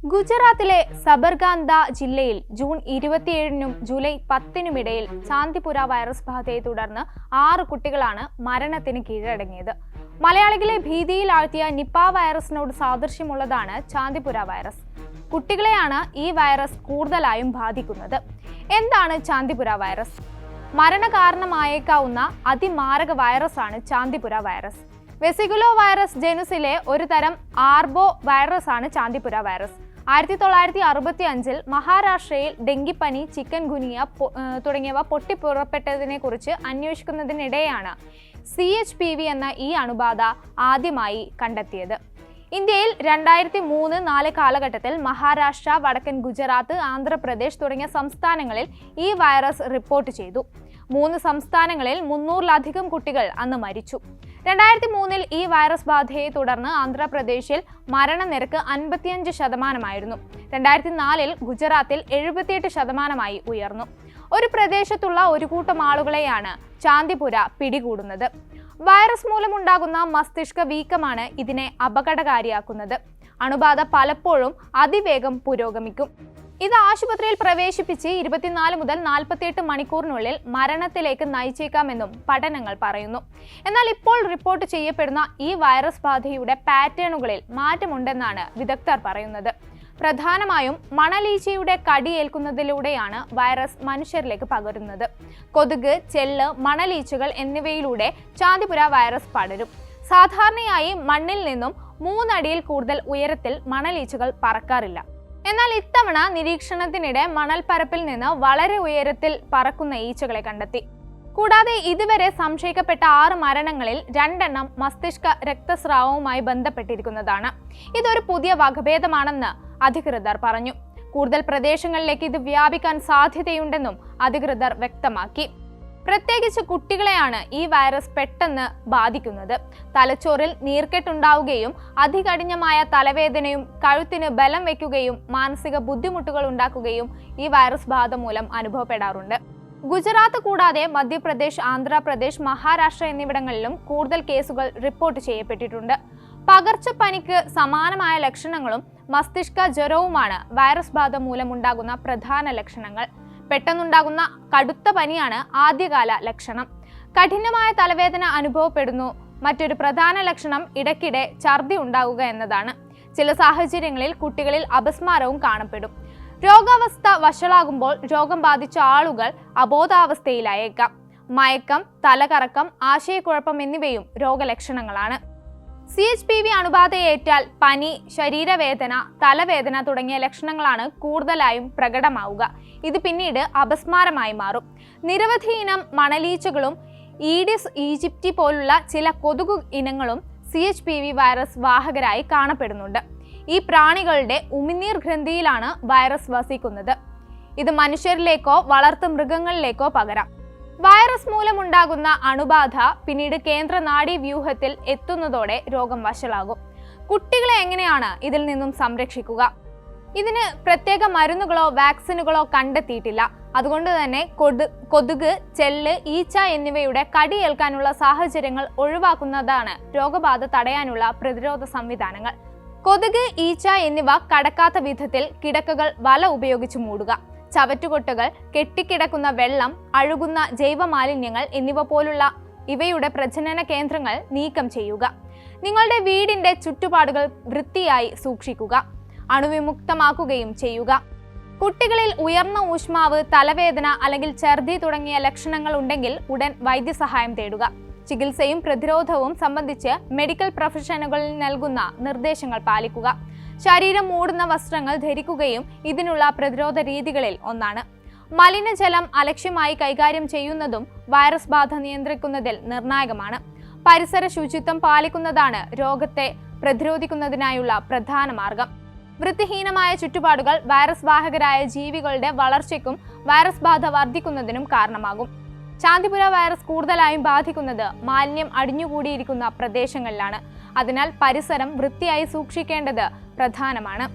ഗുജറാത്തിലെ സബർകാന്ത ജില്ലയിൽ June 27-നും July 10-നും ഇടയിൽ ചാന്ദിപുര വൈറസ് ബാധയെ തുടർന്ന് 6 കുട്ടികളാണ് മരണത്തിന് കീഴടങ്ങിയത്. മലയാളികളെ ഭീതിയിലാഴ്ത്തിയ നിപ വൈറസിനോട് സാദൃശ്യമുള്ളതാണ് ചാന്ദിപുര വൈറസ്. കുട്ടികളെയാണ് ഈ വൈറസ് കൂടുതലായും ബാധിക്കുന്നത്. എന്താണ് ചാന്ദിപുര വൈറസ്? മരണകാരണമായേക്കാവുന്ന അതിമാരക വൈറസാണ് ചാന്ദിപുര വൈറസ്. വെസിക്കുലോ വൈറസ് ജനുസിലെ ഒരു തരം ആർബോ വൈറസ് ആണ് ചാന്ദിപുര വൈറസ്. 1965-ൽ മഹാരാഷ്ട്രയിൽ ഡെങ്കിപ്പനി, ചിക്കൻ ഗുനിയ തുടങ്ങിയവ പൊട്ടിപ്പുറപ്പെട്ടതിനെ കുറിച്ച് അന്വേഷിക്കുന്നതിനിടെയാണ് CHPV എന്ന ഈ അണുബാധ ആദ്യമായി കണ്ടെത്തിയത്. ഇന്ത്യയിൽ 2003-4 കാലഘട്ടത്തിൽ മഹാരാഷ്ട്ര, വടക്കൻ ഗുജറാത്ത്, ആന്ധ്രാപ്രദേശ് തുടങ്ങിയ സംസ്ഥാനങ്ങളിൽ ഈ വൈറസ് റിപ്പോർട്ട് ചെയ്തു. 3 സംസ്ഥാനങ്ങളിൽ 300-ലധികം കുട്ടികൾ അന്ന് മരിച്ചു. 2003-ൽ ഈ വൈറസ് ബാധയെ തുടർന്ന് ആന്ധ്രാപ്രദേശിൽ മരണനിരക്ക് 55%. 2004-ൽ ഗുജറാത്തിൽ 78%-ആയി ഉയർന്നു. ഒരു പ്രദേശത്തുള്ള ഒരു കൂട്ടം ആളുകളെയാണ് ചാന്ദിപുര പിടികൂടുന്നത്. വൈറസ് മൂലമുണ്ടാകുന്ന മസ്തിഷ്ക വീക്കമാണ് ഇതിനെ അപകടകാരിയാക്കുന്നത്. അണുബാധ പലപ്പോഴും അതിവേഗം പുരോഗമിക്കും. ഇത് ആശുപത്രിയിൽ പ്രവേശിപ്പിച്ച് 24 മുതൽ 48 മണിക്കൂറിനുള്ളിൽ മരണത്തിലേക്ക് നയിച്ചേക്കാമെന്നും പഠനങ്ങൾ പറയുന്നു. എന്നാൽ ഇപ്പോൾ റിപ്പോർട്ട് ചെയ്യപ്പെടുന്ന ഈ വൈറസ് ബാധയുടെ പാറ്റേണുകളിൽ മാറ്റമുണ്ടെന്നാണ് വിദഗ്ധർ പറയുന്നത്. പ്രധാനമായും മണലീച്ചയുടെ കടിയേൽക്കുന്നതിലൂടെയാണ് വൈറസ് മനുഷ്യരിലേക്ക് പകരുന്നത്. കൊതുക്, ചെല്ല്, മണലീച്ചകൾ എന്നിവയിലൂടെ ചാന്ദിപുര വൈറസ് പടരും. സാധാരണയായി മണ്ണിൽ നിന്നും 3 അടിയിൽ കൂടുതൽ ഉയരത്തിൽ മണലീച്ചകൾ പറക്കാറില്ല. എന്നാൽ ഇത്തവണ നിരീക്ഷണത്തിനിടെ മണൽപ്പരപ്പിൽ നിന്ന് വളരെ ഉയരത്തിൽ പറക്കുന്ന ഈച്ചകളെ കണ്ടെത്തി. കൂടാതെ ഇതുവരെ സംശയിക്കപ്പെട്ട 6 മരണങ്ങളിൽ 2 എണ്ണം മസ്തിഷ്ക രക്തസ്രാവവുമായി ബന്ധപ്പെട്ടിരിക്കുന്നതാണ്. ഇതൊരു പുതിയ വകഭേദമാണെന്ന് അധികൃതർ പറഞ്ഞു. കൂടുതൽ പ്രദേശങ്ങളിലേക്ക് ഇത് വ്യാപിക്കാൻ സാധ്യതയുണ്ടെന്നും അധികൃതർ വ്യക്തമാക്കി. പ്രത്യേകിച്ച് കുട്ടികളെയാണ് ഈ വൈറസ് പെട്ടെന്ന് ബാധിക്കുന്നത്. തലച്ചോറിൽ നീർക്കെട്ടുണ്ടാവുകയും അതികഠിനമായ തലവേദനയും കഴുത്തിന് ബലം വയ്ക്കുകയും മാനസിക ബുദ്ധിമുട്ടുകൾ ഉണ്ടാക്കുകയും ഈ വൈറസ് ബാധ മൂലം അനുഭവപ്പെടാറുണ്ട്. ഗുജറാത്ത് കൂടാതെ മധ്യപ്രദേശ്, ആന്ധ്രാപ്രദേശ്, മഹാരാഷ്ട്ര എന്നിവിടങ്ങളിലും കൂടുതൽ കേസുകൾ റിപ്പോർട്ട് ചെയ്യപ്പെട്ടിട്ടുണ്ട്. പകർച്ചപ്പനിക്ക് സമാനമായ ലക്ഷണങ്ങളും മസ്തിഷ്ക ജ്വരവുമാണ് വൈറസ് ബാധ മൂലമുണ്ടാകുന്ന പ്രധാന ലക്ഷണങ്ങൾ. പെട്ടെന്നുണ്ടാകുന്ന കടുത്ത പനിയാണ് ആദ്യകാല ലക്ഷണം. കഠിനമായ തലവേദന അനുഭവപ്പെടുന്നു. മറ്റൊരു പ്രധാന ലക്ഷണം ഇടയ്ക്കിടെ ഛർദി ഉണ്ടാകുക എന്നതാണ്. ചില സാഹചര്യങ്ങളിൽ കുട്ടികളിൽ അപസ്മാരവും കാണപ്പെടും. രോഗാവസ്ഥ വഷളാകുമ്പോൾ രോഗം ബാധിച്ച ആളുകൾ അബോധാവസ്ഥയിലായേക്കാം. മയക്കം, തലകറക്കം, ആശയക്കുഴപ്പം എന്നിവയും രോഗലക്ഷണങ്ങളാണ്. CHPV അണുബാധയേറ്റാൽ പനി, ശരീരവേദന, തലവേദന തുടങ്ങിയ ലക്ഷണങ്ങളാണ് കൂടുതലായും പ്രകടമാവുക. ഇത് പിന്നീട് അപസ്മാരമായി മാറും. നിരവധി ഇനം മണലീച്ചകളും ഈഡിസ് ഈജിപ്റ്റി പോലുള്ള ചില കൊതുകു ഇനങ്ങളും CHPV വൈറസ് വാഹകരായി കാണപ്പെടുന്നുണ്ട്. ഈ പ്രാണികളുടെ ഉമിനീർ ഗ്രന്ഥിയിലാണ് വൈറസ് വസിക്കുന്നത്. ഇത് മനുഷ്യരിലേക്കോ വളർത്തു മൃഗങ്ങളിലേക്കോ പകരാം. വൈറസ് മൂലമുണ്ടാകുന്ന അണുബാധ പിന്നീട് കേന്ദ്ര നാഡീവ്യൂഹത്തിൽ എത്തുന്നതോടെ രോഗം വഷളാകും. കുട്ടികളെ എങ്ങനെയാണ് ഇതിൽ നിന്നും സംരക്ഷിക്കുക? ഇതിന് പ്രത്യേക മരുന്നുകളോ വാക്സിനുകളോ കണ്ടെത്തിയിട്ടില്ല. അതുകൊണ്ട് തന്നെ കൊതുക്, ചെല്ല്, ഈച്ച എന്നിവയുടെ കടിയേൽക്കാനുള്ള സാഹചര്യങ്ങൾ ഒഴിവാക്കുന്നതാണ് രോഗബാധ തടയാനുള്ള പ്രതിരോധ സംവിധാനങ്ങൾ. കൊതുക്, ഈച്ച എന്നിവ കടക്കാത്ത വിധത്തിൽ കിടക്കകൾ വല ഉപയോഗിച്ച് മൂടുക. ചവറ്റുകൊട്ടകൾ, കെട്ടിക്കിടക്കുന്ന വെള്ളം, അഴുകുന്ന ജൈവമാലിന്യങ്ങൾ എന്നിവ പോലുള്ള ഇവയുടെ പ്രജനന കേന്ദ്രങ്ങൾ നീക്കം ചെയ്യുക. നിങ്ങളുടെ വീടിന്റെ ചുറ്റുപാടുകൾ വൃത്തിയായി സൂക്ഷിക്കുക. അണുവിമുക്തമാക്കുകയും ചെയ്യുക. കുട്ടികളിൽ ഉയർന്ന ഊഷ്മാവ്, തലവേദന അല്ലെങ്കിൽ ഛർദി തുടങ്ങിയ ലക്ഷണങ്ങൾ ഉണ്ടെങ്കിൽ ഉടൻ വൈദ്യസഹായം തേടുക. ചികിത്സയും പ്രതിരോധവും സംബന്ധിച്ച് മെഡിക്കൽ പ്രൊഫഷണലുകളിൽ നൽകുന്ന നിർദ്ദേശങ്ങൾ പാലിക്കുക. ശരീരം മൂടുന്ന വസ്ത്രങ്ങൾ ധരിക്കുകയും ഇതിനുള്ള പ്രതിരോധ രീതികളിൽ ഒന്നാണ്. മലിനജലം അലക്ഷ്യമായി കൈകാര്യം ചെയ്യുന്നതും വൈറസ് ബാധ നിയന്ത്രിക്കുന്നതിൽ നിർണായകമാണ്. പരിസര ശുചിത്വം പാലിക്കുന്നതാണ് രോഗത്തെ പ്രതിരോധിക്കുന്നതിനായുള്ള പ്രധാന മാർഗം. വൃത്തിഹീനമായ ചുറ്റുപാടുകൾ വൈറസ് വാഹകരായ ജീവികളുടെ വളർച്ചയ്ക്കും വൈറസ് ബാധ വർദ്ധിക്കുന്നതിനും കാരണമാകും. ചാന്ദിപുര വൈറസ് കൂടുതലായും ബാധിക്കുന്നത് മാലിന്യം അടിഞ്ഞുകൂടിയിരിക്കുന്ന പ്രദേശങ്ങളിലാണ്. അതിനാൽ പരിസരം വൃത്തിയായി സൂക്ഷിക്കേണ്ടത് പ്രധാനമാണ്.